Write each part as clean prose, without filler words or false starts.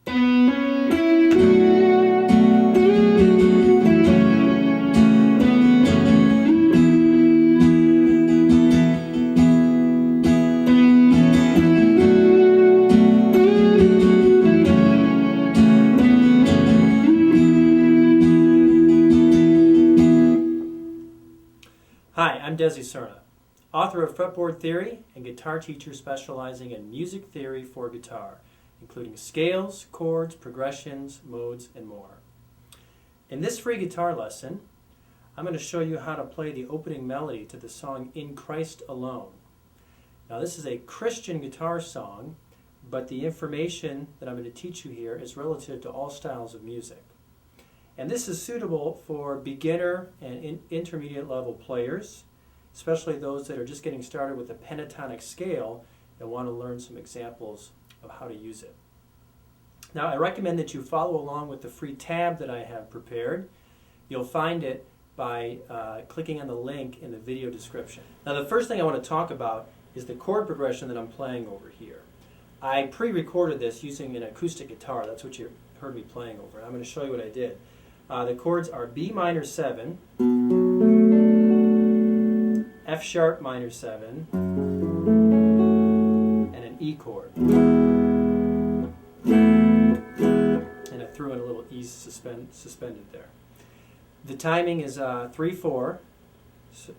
Hi, I'm Desi Cerna, author of Fretboard Theory and guitar teacher specializing in music theory for guitar, including scales, chords, progressions, modes, and more. In this free guitar lesson, I'm going to show you how to play the opening melody to the song In Christ Alone. Now, this is a Christian guitar song, but the information that I'm going to teach you here is relative to all styles of music. And this is suitable for beginner and intermediate level players, especially those that are just getting started with the pentatonic scale and want to learn some examples of how to use it. Now, I recommend that you follow along with the free tab that I have prepared. You'll find it by clicking on the link in the video description. Now, the first thing I want to talk about is the chord progression that I'm playing over here. I pre-recorded this using an acoustic guitar. That's what you heard me playing over. I'm going to show you what I did. The chords are B minor 7, F sharp minor 7, and an E chord. And I threw in a little E suspended there. The timing is 3/4,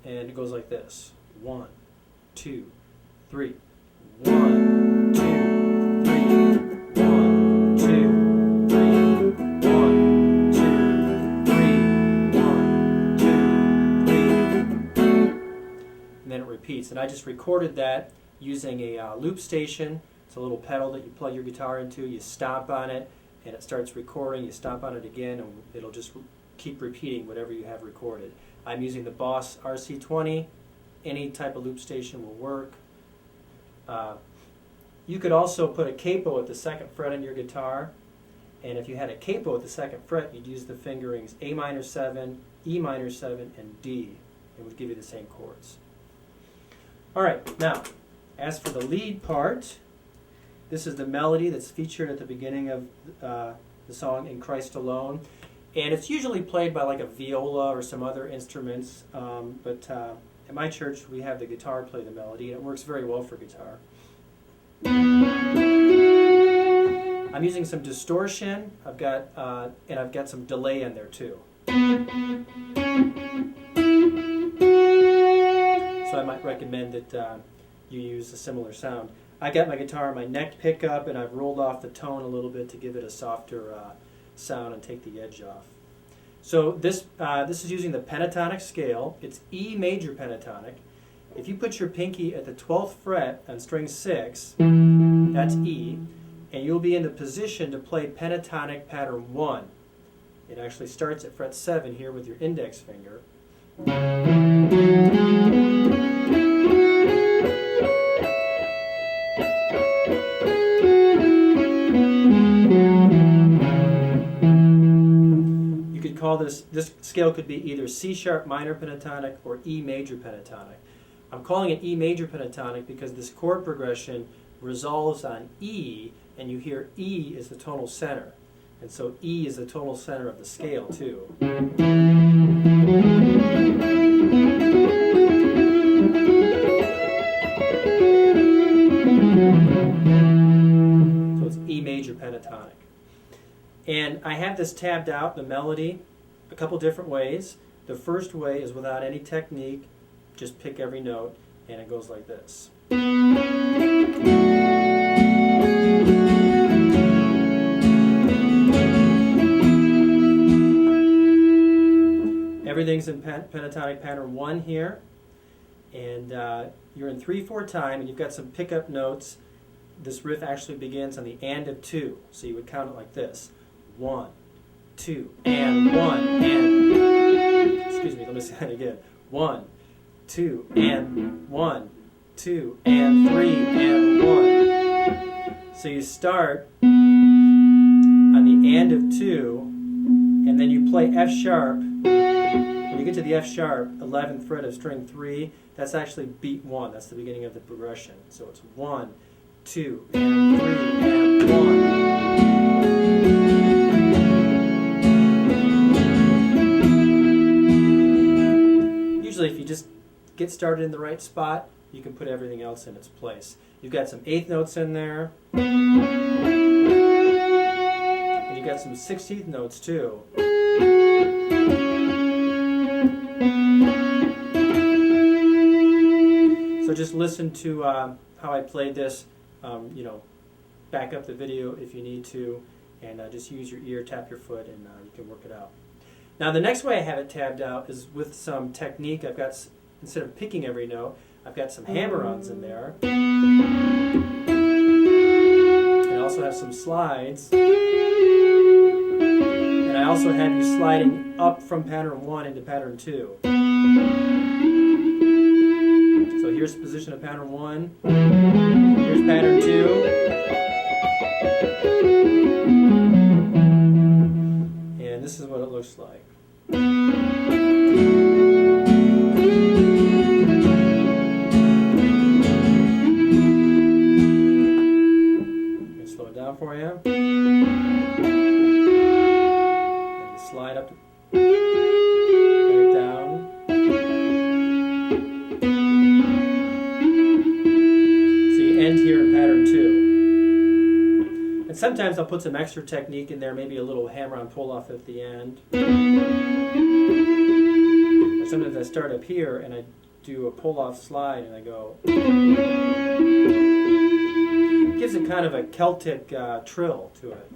and it goes like this: 1, 2, 3, 1, 2, 3, 1, 2, 3, 1, 2, 3, 1, 2, 3, and then it repeats. And I just recorded that using a loop station. It's a little pedal that you plug your guitar into. You stomp on it, and it starts recording. You stomp on it again, and it'll just keep repeating whatever you have recorded. I'm using the Boss RC20. Any type of loop station will work. You could also put a capo at the 2nd fret on your guitar, and if you had a capo at the 2nd fret, you'd use the fingerings A minor 7, E minor 7, and D. It would give you the same chords. All right, now, as for the lead part, this is the melody that's featured at the beginning of the song In Christ Alone. And it's usually played by like a viola or some other instruments, but at my church we have the guitar play the melody, and it works very well for guitar. I'm using some distortion. I've got some delay in there too. So I might recommend that you use a similar sound. I got my guitar on my neck pickup, and I've rolled off the tone a little bit to give it a softer sound and take the edge off. So this is using the pentatonic scale. It's E major pentatonic. If you put your pinky at the 12th fret on string 6, that's E, and you'll be in the position to play pentatonic pattern 1. It actually starts at fret 7 here with your index finger. This scale could be either C sharp minor pentatonic or E major pentatonic. I'm calling it E major pentatonic because this chord progression resolves on E, and you hear E is the tonal center. And so E is the tonal center of the scale too. So it's E major pentatonic. And I have this tabbed out, the melody, a couple different ways. The first way is without any technique, just pick every note, and it goes like this. Everything's in pentatonic pattern 1 here, and you're in 3/4 time, and you've got some pickup notes. This riff actually begins on the and of 2, so you would count it like this: 1, 2, and 1, and, excuse me, let me say that again. 1, 2, and 1, 2, and 3, and 1. So you start on the and of 2, and then you play F sharp. When you get to the F sharp, 11th fret of string 3, that's actually beat 1. That's the beginning of the progression. So it's 1, 2, and 3, and 1. usually if you just get started in the right spot, you can put everything else in its place. You've got some eighth notes in there, and you've got some 16th notes too. So just listen to how I played this. Back up the video if you need to, and just use your ear, tap your foot, and you can work it out. Now the next way I have it tabbed out is with some technique. I've got, instead of picking every note, I've got some hammer-ons in there. And I also have some slides. And I also have you sliding up from pattern 1 into pattern 2. So here's the position of pattern 1. Here's pattern 2. And this is what it looks like. Let me slow it down for you. And you slide up, back down. So you end here in pattern 2. And sometimes I'll put some extra technique in there, maybe a little hammer-on pull-off at the end. Or sometimes I start up here and I do a pull-off slide and I go. It gives it kind of a Celtic trill to it.